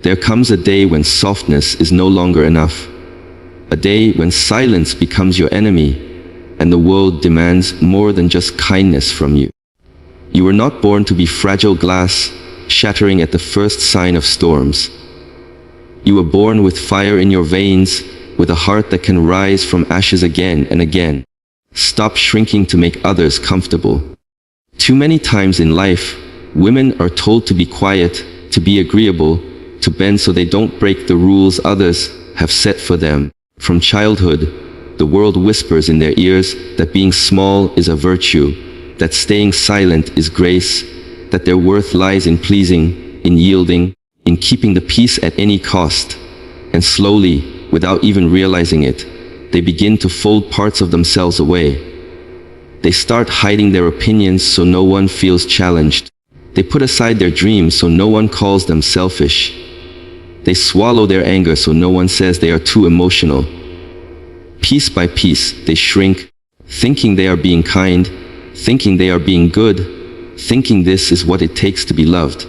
There comes a day when softness is no longer enough. A day when silence becomes your enemy, and the world demands more than just kindness from you. You were not born to be fragile glass, shattering at the first sign of storms. You were born with fire in your veins, with a heart that can rise from ashes again and again. Stop shrinking to make others comfortable. Too many times in life, women are told to be quiet, to be agreeable, to bend so they don't break the rules others have set for them. From childhood, the world whispers in their ears that being small is a virtue, that staying silent is grace, that their worth lies in pleasing, in yielding, in keeping the peace at any cost. And slowly, without even realizing it, they begin to fold parts of themselves away. They start hiding their opinions so no one feels challenged. They put aside their dreams so no one calls them selfish. They swallow their anger so no one says they are too emotional. Piece by piece, they shrink, thinking they are being kind, thinking they are being good, thinking this is what it takes to be loved.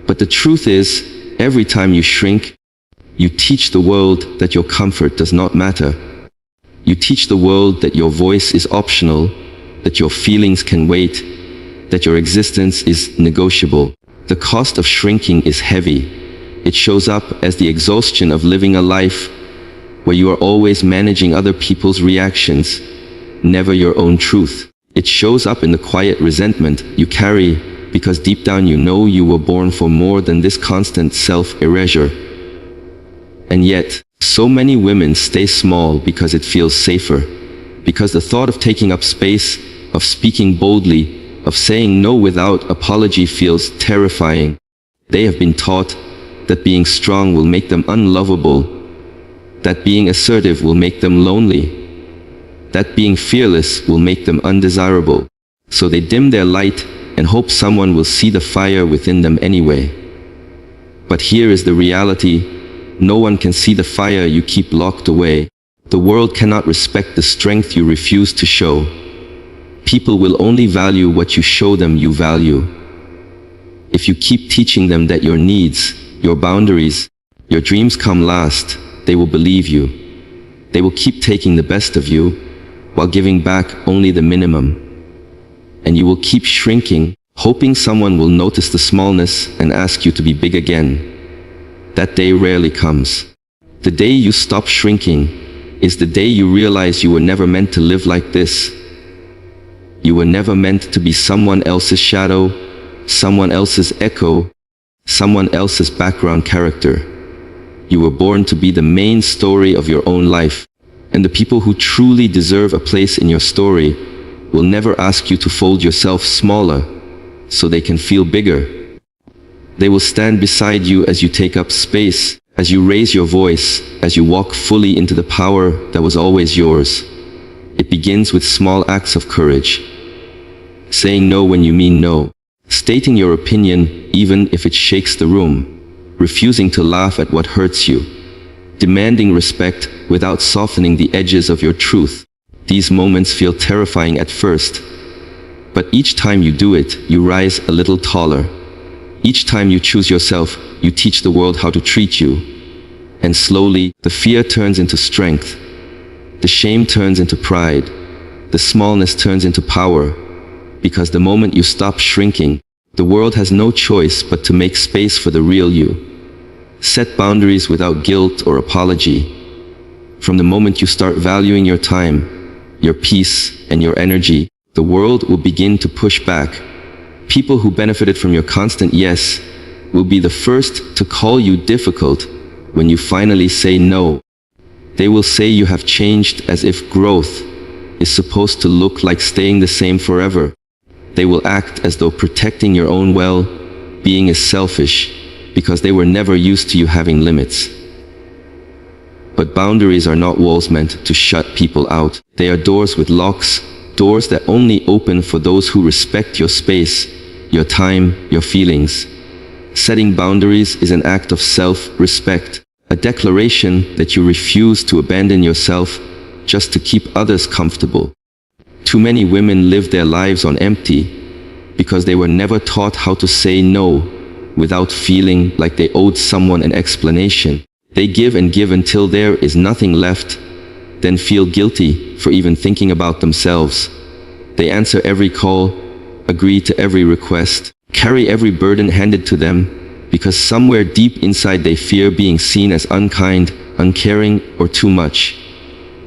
But the truth is, every time you shrink, you teach the world that your comfort does not matter. You teach the world that your voice is optional, that your feelings can wait, that your existence is negotiable. The cost of shrinking is heavy. It shows up as the exhaustion of living a life where you are always managing other people's reactions, never your own truth. It shows up in the quiet resentment you carry because deep down you know you were born for more than this constant self-erasure. And yet, so many women stay small because it feels safer, because the thought of taking up space, of speaking boldly, of saying no without apology feels terrifying. They have been taught that being strong will make them unlovable, that being assertive will make them lonely, that being fearless will make them undesirable. So they dim their light and hope someone will see the fire within them anyway. But here is the reality: no one can see the fire you keep locked away. The world cannot respect the strength you refuse to show. People will only value what you show them you value. If you keep teaching them that your needs, your boundaries, your dreams come last, they will believe you. They will keep taking the best of you, while giving back only the minimum. And you will keep shrinking, hoping someone will notice the smallness and ask you to be big again. That day rarely comes. The day you stop shrinking is the day you realize you were never meant to live like this. You were never meant to be someone else's shadow, someone else's echo, someone else's background character. You were born to be the main story of your own life. And the people who truly deserve a place in your story will never ask you to fold yourself smaller so they can feel bigger. They will stand beside you as you take up space, as you raise your voice, as you walk fully into the power that was always yours. It begins with small acts of courage. Saying no when you mean no. Stating your opinion even if it shakes the room. Refusing to laugh at what hurts you. Demanding respect without softening the edges of your truth. These moments feel terrifying at first, but each time you do it, you rise a little taller. Each time you choose yourself, you teach the world how to treat you. And slowly, the fear turns into strength. The shame turns into pride. The smallness turns into power. Because the moment you stop shrinking, the world has no choice but to make space for the real you. Set boundaries without guilt or apology. From the moment you start valuing your time, your peace, and your energy, the world will begin to push back. People who benefited from your constant yes will be the first to call you difficult when you finally say no. They will say you have changed as if growth is supposed to look like staying the same forever. They will act as though protecting your own well-being is selfish because they were never used to you having limits. But boundaries are not walls meant to shut people out. They are doors with locks, doors that only open for those who respect your space, your time, your feelings. Setting boundaries is an act of self-respect, a declaration that you refuse to abandon yourself just to keep others comfortable. Too many women live their lives on empty because they were never taught how to say no, without feeling like they owed someone an explanation. They give and give until there is nothing left, then feel guilty for even thinking about themselves. They answer every call, agree to every request, carry every burden handed to them, because somewhere deep inside they fear being seen as unkind, uncaring, or too much.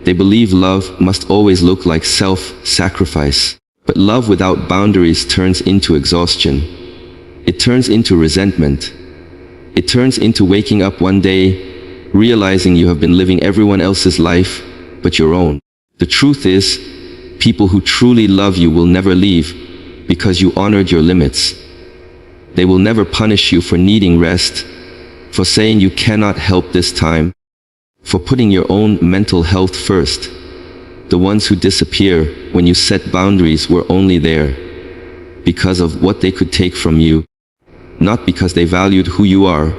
They believe love must always look like self-sacrifice. But love without boundaries turns into exhaustion. It turns into resentment. It turns into waking up one day, realizing you have been living everyone else's life but your own. The truth is, people who truly love you will never leave because you honored your limits. They will never punish you for needing rest, for saying you cannot help this time, for putting your own mental health first. The ones who disappear when you set boundaries were only there because of what they could take from you, not because they valued who you are.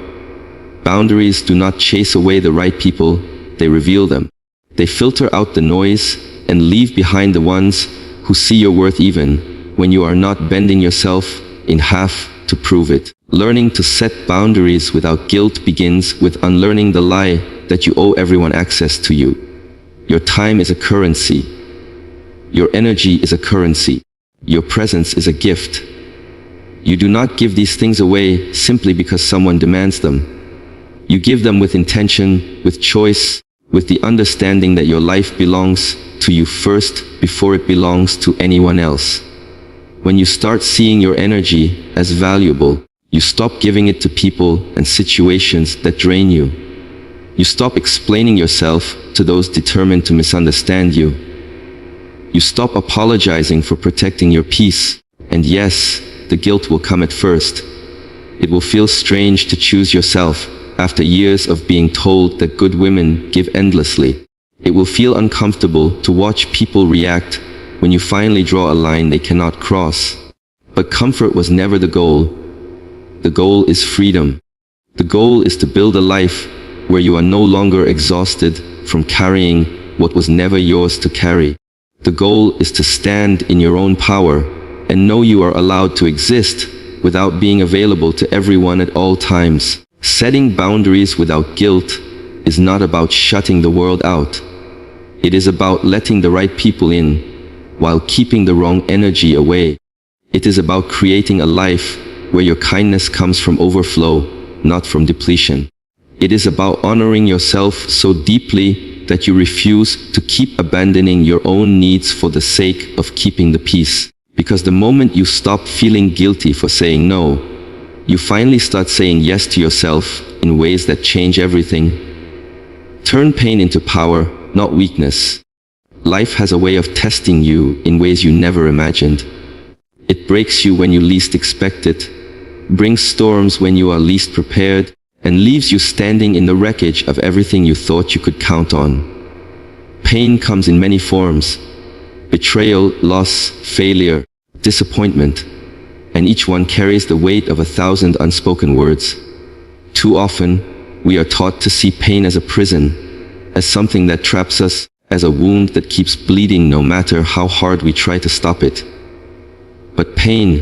Boundaries do not chase away the right people, they reveal them. They filter out the noise and leave behind the ones who see your worth even when you are not bending yourself in half to prove it. Learning to set boundaries without guilt begins with unlearning the lie that you owe everyone access to you. Your time is a currency. Your energy is a currency. Your presence is a gift. You do not give these things away simply because someone demands them. You give them with intention, with choice, with the understanding that your life belongs to you first before it belongs to anyone else. When you start seeing your energy as valuable, you stop giving it to people and situations that drain you. You stop explaining yourself to those determined to misunderstand you. You stop apologizing for protecting your peace. And yes, the guilt will come at first. It will feel strange to choose yourself after years of being told that good women give endlessly. It will feel uncomfortable to watch people react when you finally draw a line they cannot cross. But comfort was never the goal. The goal is freedom. The goal is to build a life where you are no longer exhausted from carrying what was never yours to carry. The goal is to stand in your own power and know you are allowed to exist without being available to everyone at all times. Setting boundaries without guilt is not about shutting the world out. It is about letting the right people in while keeping the wrong energy away. It is about creating a life where your kindness comes from overflow, not from depletion. It is about honoring yourself so deeply that you refuse to keep abandoning your own needs for the sake of keeping the peace. Because the moment you stop feeling guilty for saying no, you finally start saying yes to yourself in ways that change everything. Turn pain into power, not weakness. Life has a way of testing you in ways you never imagined. It breaks you when you least expect it, brings storms when you are least prepared, and leaves you standing in the wreckage of everything you thought you could count on. Pain comes in many forms: betrayal, loss, failure, disappointment, and each one carries the weight of 1,000 unspoken words. Too often, we are taught to see pain as a prison, as something that traps us, as a wound that keeps bleeding no matter how hard we try to stop it. But pain,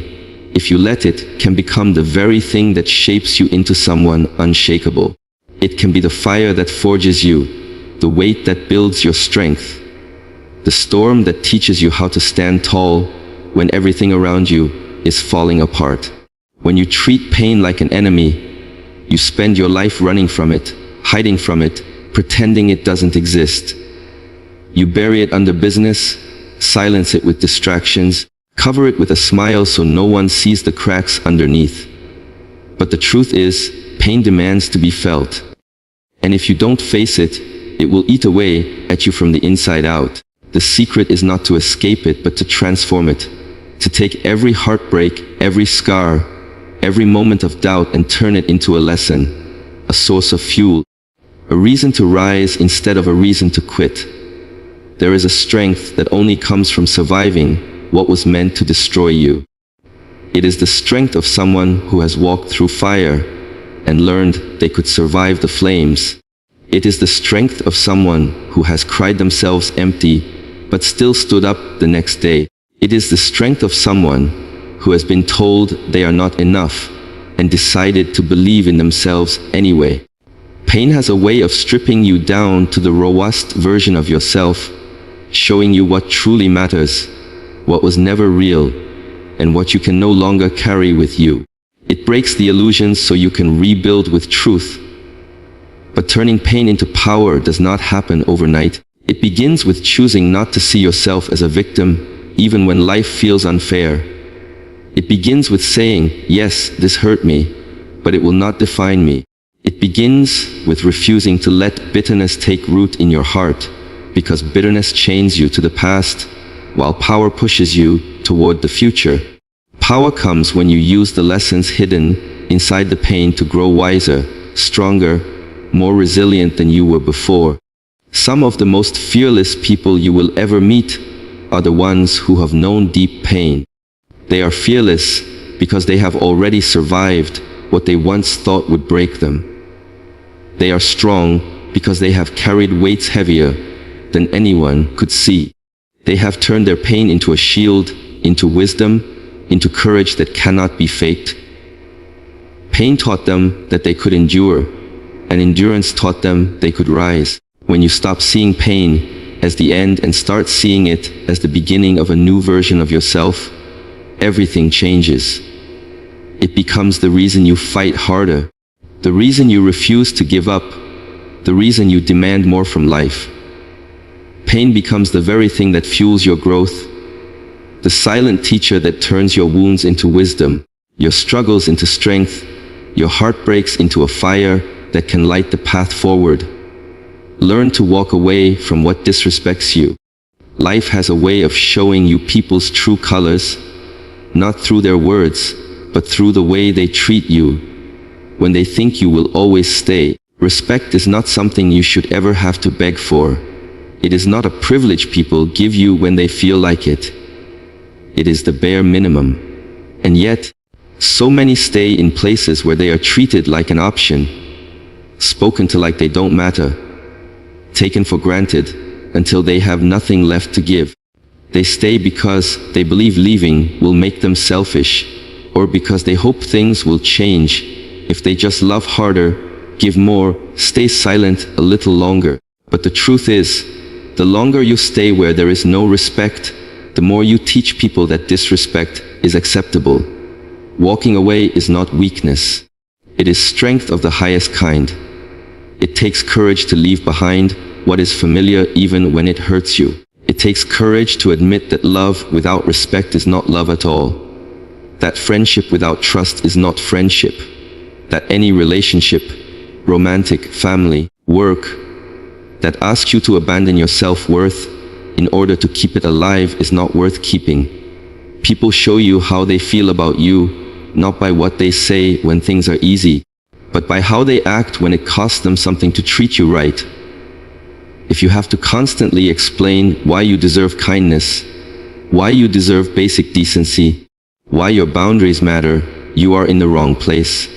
if you let it, can become the very thing that shapes you into someone unshakable. It can be the fire that forges you, the weight that builds your strength, the storm that teaches you how to stand tall when everything around you is falling apart. When you treat pain like an enemy, you spend your life running from it, hiding from it, pretending it doesn't exist. You bury it under business, silence it with distractions, cover it with a smile so no one sees the cracks underneath. But the truth is, pain demands to be felt. And if you don't face it, it will eat away at you from the inside out. The secret is not to escape it, but to transform it. To take every heartbreak, every scar, every moment of doubt and turn it into a lesson, a source of fuel, a reason to rise instead of a reason to quit. There is a strength that only comes from surviving what was meant to destroy you. It is the strength of someone who has walked through fire and learned they could survive the flames. It is the strength of someone who has cried themselves empty but still stood up the next day. It is the strength of someone who has been told they are not enough and decided to believe in themselves anyway. Pain has a way of stripping you down to the rawest version of yourself, showing you what truly matters, what was never real, and what you can no longer carry with you. It breaks the illusions so you can rebuild with truth. But turning pain into power does not happen overnight. It begins with choosing not to see yourself as a victim, even when life feels unfair. It begins with saying, yes, this hurt me, but it will not define me. It begins with refusing to let bitterness take root in your heart, because bitterness chains you to the past, while power pushes you toward the future. Power comes when you use the lessons hidden inside the pain to grow wiser, stronger, more resilient than you were before. Some of the most fearless people you will ever meet are the ones who have known deep pain. They are fearless because they have already survived what they once thought would break them. They are strong because they have carried weights heavier than anyone could see. They have turned their pain into a shield, into wisdom, into courage that cannot be faked. Pain taught them that they could endure, and endurance taught them they could rise. When you stop seeing pain as the end and start seeing it as the beginning of a new version of yourself, everything changes. It becomes the reason you fight harder, the reason you refuse to give up, the reason you demand more from life. Pain becomes the very thing that fuels your growth, the silent teacher that turns your wounds into wisdom, your struggles into strength, your heartbreaks into a fire that can light the path forward. Learn to walk away from what disrespects you. Life has a way of showing you people's true colors, not through their words, but through the way they treat you. When they think you will always stay. Respect is not something you should ever have to beg for. It is not a privilege people give you when they feel like it. It is the bare minimum. And yet, so many stay in places where they are treated like an option, spoken to like they don't matter, taken for granted until they have nothing left to give. They stay because they believe leaving will make them selfish, or because they hope things will change if they just love harder, give more, stay silent a little longer. But the truth is, the longer you stay where there is no respect, the more you teach people that disrespect is acceptable. Walking away is not weakness. It is strength of the highest kind. It takes courage to leave behind what is familiar even when it hurts you. It takes courage to admit that love without respect is not love at all. That friendship without trust is not friendship. That any relationship, romantic, family, work, that asks you to abandon your self-worth in order to keep it alive is not worth keeping. People show you how they feel about you, not by what they say when things are easy, but by how they act when it costs them something to treat you right. If you have to constantly explain why you deserve kindness, why you deserve basic decency, why your boundaries matter, you are in the wrong place.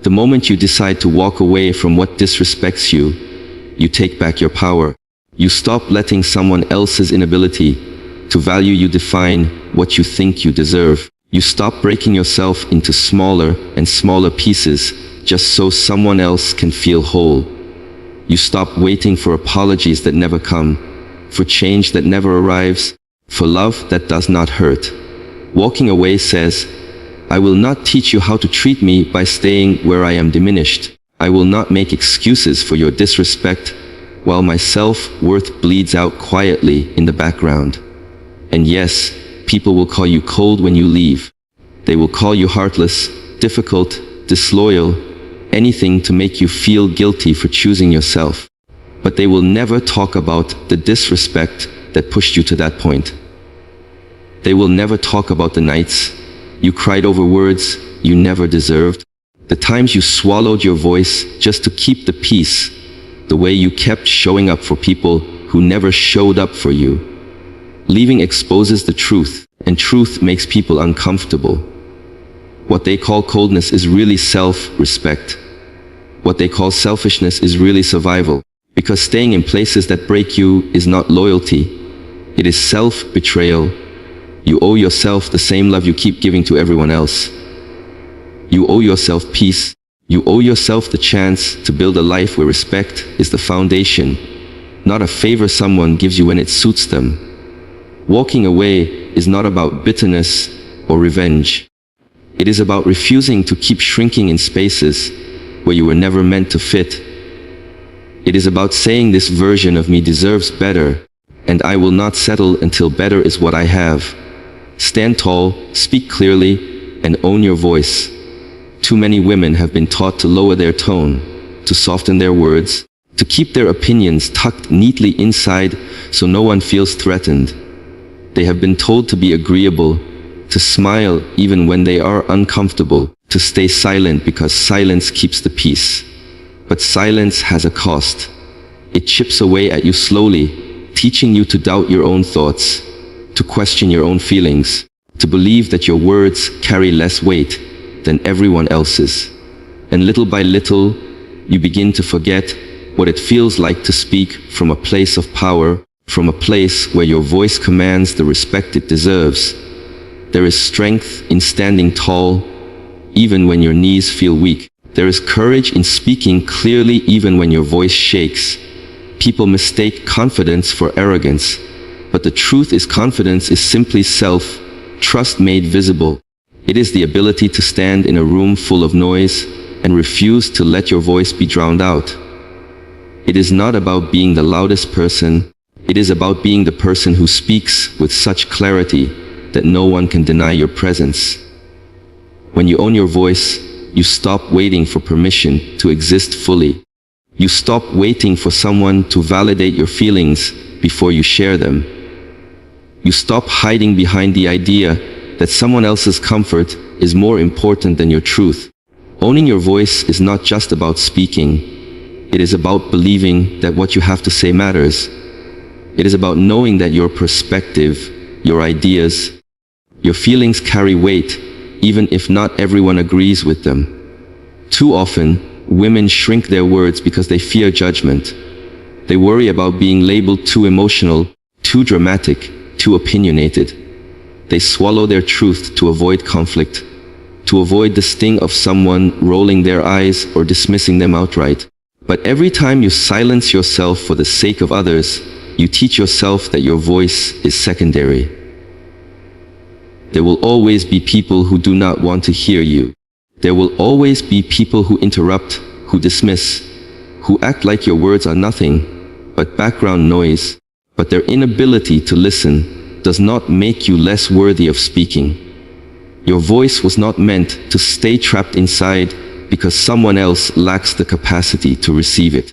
The moment you decide to walk away from what disrespects you, you take back your power. You stop letting someone else's inability to value you define what you think you deserve. You stop breaking yourself into smaller and smaller pieces just so someone else can feel whole. You stop waiting for apologies that never come, for change that never arrives, for love that does not hurt. Walking away says, I will not teach you how to treat me by staying where I am diminished. I will not make excuses for your disrespect while my self-worth bleeds out quietly in the background. And yes, people will call you cold when you leave. They will call you heartless, difficult, disloyal, anything to make you feel guilty for choosing yourself. But they will never talk about the disrespect that pushed you to that point. They will never talk about the nights you cried over words you never deserved, the times you swallowed your voice just to keep the peace, the way you kept showing up for people who never showed up for you. Leaving exposes the truth, and truth makes people uncomfortable. What they call coldness is really self-respect. What they call selfishness is really survival. Because staying in places that break you is not loyalty. It is self-betrayal. You owe yourself the same love you keep giving to everyone else. You owe yourself peace. You owe yourself the chance to build a life where respect is the foundation, not a favor someone gives you when it suits them. Walking away is not about bitterness or revenge. It is about refusing to keep shrinking in spaces where you were never meant to fit. It is about saying this version of me deserves better, and I will not settle until better is what I have. Stand tall, speak clearly, and own your voice. Too many women have been taught to lower their tone, to soften their words, to keep their opinions tucked neatly inside so no one feels threatened. They have been told to be agreeable, to smile even when they are uncomfortable, to stay silent because silence keeps the peace. But silence has a cost. It chips away at you slowly, teaching you to doubt your own thoughts, to question your own feelings, to believe that your words carry less weight than everyone else's. And little by little, you begin to forget what it feels like to speak from a place of power, from a place where your voice commands the respect it deserves. There is strength in standing tall, even when your knees feel weak. There is courage in speaking clearly even when your voice shakes. People mistake confidence for arrogance, but the truth is confidence is simply self-trust made visible. It is the ability to stand in a room full of noise and refuse to let your voice be drowned out. It is not about being the loudest person. It is about being the person who speaks with such clarity that no one can deny your presence. When you own your voice, you stop waiting for permission to exist fully. You stop waiting for someone to validate your feelings before you share them. You stop hiding behind the idea that someone else's comfort is more important than your truth. Owning your voice is not just about speaking. It is about believing that what you have to say matters. It is about knowing that your perspective, your ideas, your feelings carry weight, even if not everyone agrees with them. Too often, women shrink their words because they fear judgment. They worry about being labeled too emotional, too dramatic, too opinionated. They swallow their truth to avoid conflict, to avoid the sting of someone rolling their eyes or dismissing them outright. But every time you silence yourself for the sake of others, you teach yourself that your voice is secondary. There will always be people who do not want to hear you. There will always be people who interrupt, who dismiss, who act like your words are nothing but background noise. But their inability to listen does not make you less worthy of speaking. Your voice was not meant to stay trapped inside because someone else lacks the capacity to receive it.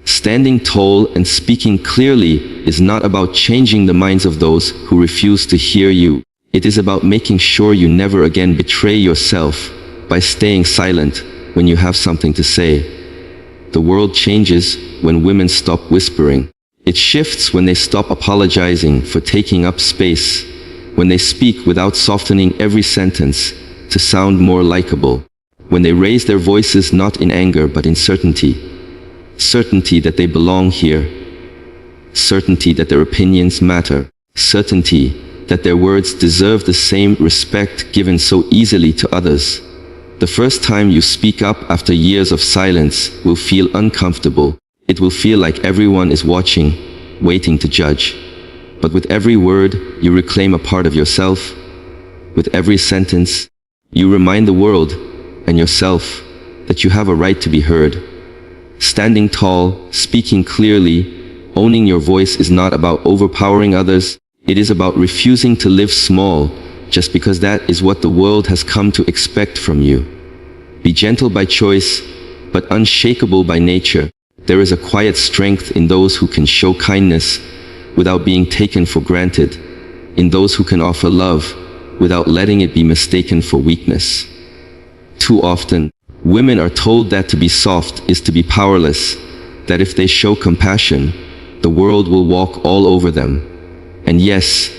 Standing tall and speaking clearly is not about changing the minds of those who refuse to hear you. It is about making sure you never again betray yourself by staying silent when you have something to say. The world changes when women stop whispering. It shifts when they stop apologizing for taking up space, when they speak without softening every sentence to sound more likable, when they raise their voices not in anger but in certainty. Certainty that they belong here, certainty that their opinions matter, certainty that their words deserve the same respect given so easily to others. The first time you speak up after years of silence will feel uncomfortable. It will feel like everyone is watching, waiting to judge. But with every word, you reclaim a part of yourself. With every sentence, you remind the world and yourself that you have a right to be heard. Standing tall, speaking clearly, owning your voice is not about overpowering others. It is about refusing to live small just because that is what the world has come to expect from you. Be gentle by choice, but unshakable by nature. There is a quiet strength in those who can show kindness without being taken for granted, in those who can offer love without letting it be mistaken for weakness. Too often, women are told that to be soft is to be powerless, that if they show compassion, the world will walk all over them. And yes,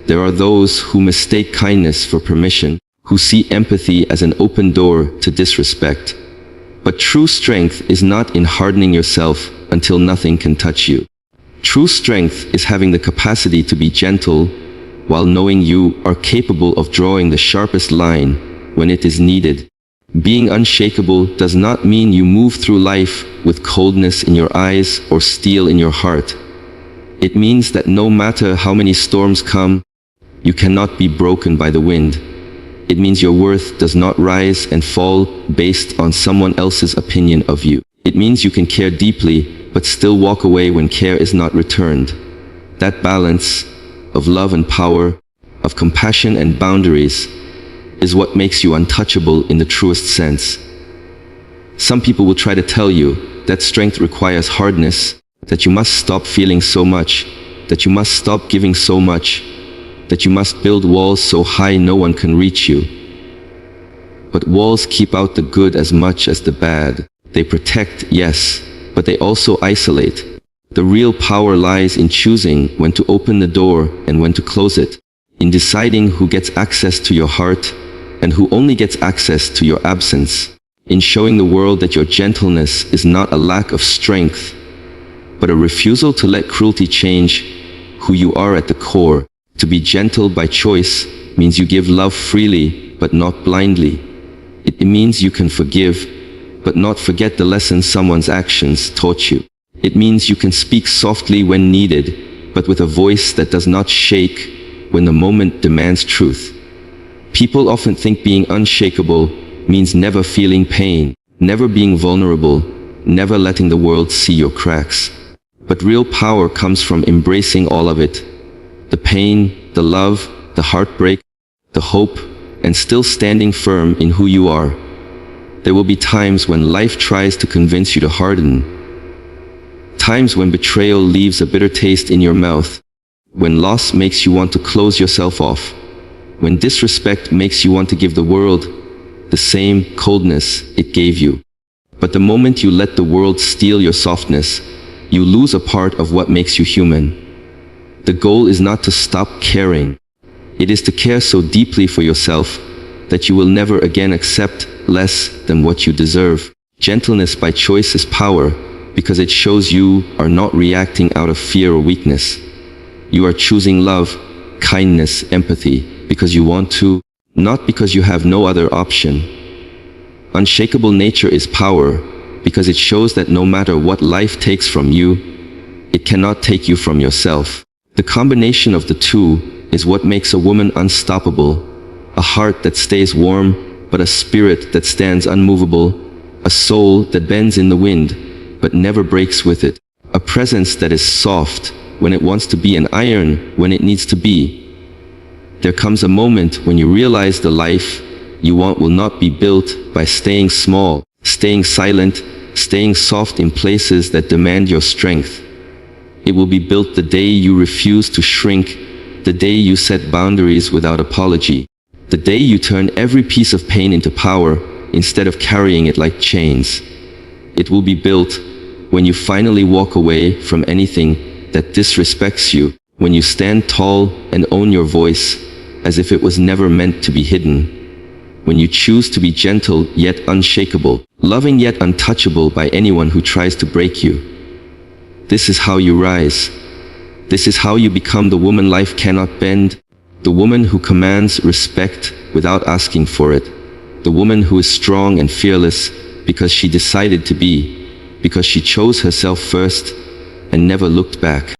there are those who mistake kindness for permission, who see empathy as an open door to disrespect. But true strength is not in hardening yourself until nothing can touch you. True strength is having the capacity to be gentle while knowing you are capable of drawing the sharpest line when it is needed. Being unshakable does not mean you move through life with coldness in your eyes or steel in your heart. It means that no matter how many storms come, you cannot be broken by the wind. It means your worth does not rise and fall based on someone else's opinion of you. It means you can care deeply, but still walk away when care is not returned. That balance of love and power, of compassion and boundaries, is what makes you untouchable in the truest sense. Some people will try to tell you that strength requires hardness, that you must stop feeling so much, that you must stop giving so much, that you must build walls so high no one can reach you. But walls keep out the good as much as the bad. They protect, yes, but they also isolate. The real power lies in choosing when to open the door and when to close it, in deciding who gets access to your heart and who only gets access to your absence, in showing the world that your gentleness is not a lack of strength, but a refusal to let cruelty change who you are at the core. To be gentle by choice means you give love freely, but not blindly. It means you can forgive, but not forget the lessons someone's actions taught you. It means you can speak softly when needed, but with a voice that does not shake when the moment demands truth. People often think being unshakable means never feeling pain, never being vulnerable, never letting the world see your cracks. But real power comes from embracing all of it. The pain, the love, the heartbreak, the hope, and still standing firm in who you are. There will be times when life tries to convince you to harden. Times when betrayal leaves a bitter taste in your mouth. When loss makes you want to close yourself off. When disrespect makes you want to give the world the same coldness it gave you. But the moment you let the world steal your softness, you lose a part of what makes you human. The goal is not to stop caring. It is to care so deeply for yourself that you will never again accept less than what you deserve. Gentleness by choice is power because it shows you are not reacting out of fear or weakness. You are choosing love, kindness, empathy because you want to, not because you have no other option. Unshakable nature is power because it shows that no matter what life takes from you, it cannot take you from yourself. The combination of the two is what makes a woman unstoppable, a heart that stays warm, but a spirit that stands unmovable, a soul that bends in the wind, but never breaks with it, a presence that is soft when it wants to be and iron when it needs to be. There comes a moment when you realize the life you want will not be built by staying small, staying silent, staying soft in places that demand your strength. It will be built the day you refuse to shrink, the day you set boundaries without apology, the day you turn every piece of pain into power instead of carrying it like chains. It will be built when you finally walk away from anything that disrespects you, when you stand tall and own your voice as if it was never meant to be hidden, when you choose to be gentle yet unshakable, loving yet untouchable by anyone who tries to break you. This is how you rise. This is how you become the woman life cannot bend, the woman who commands respect without asking for it, the woman who is strong and fearless because she decided to be, because she chose herself first and never looked back.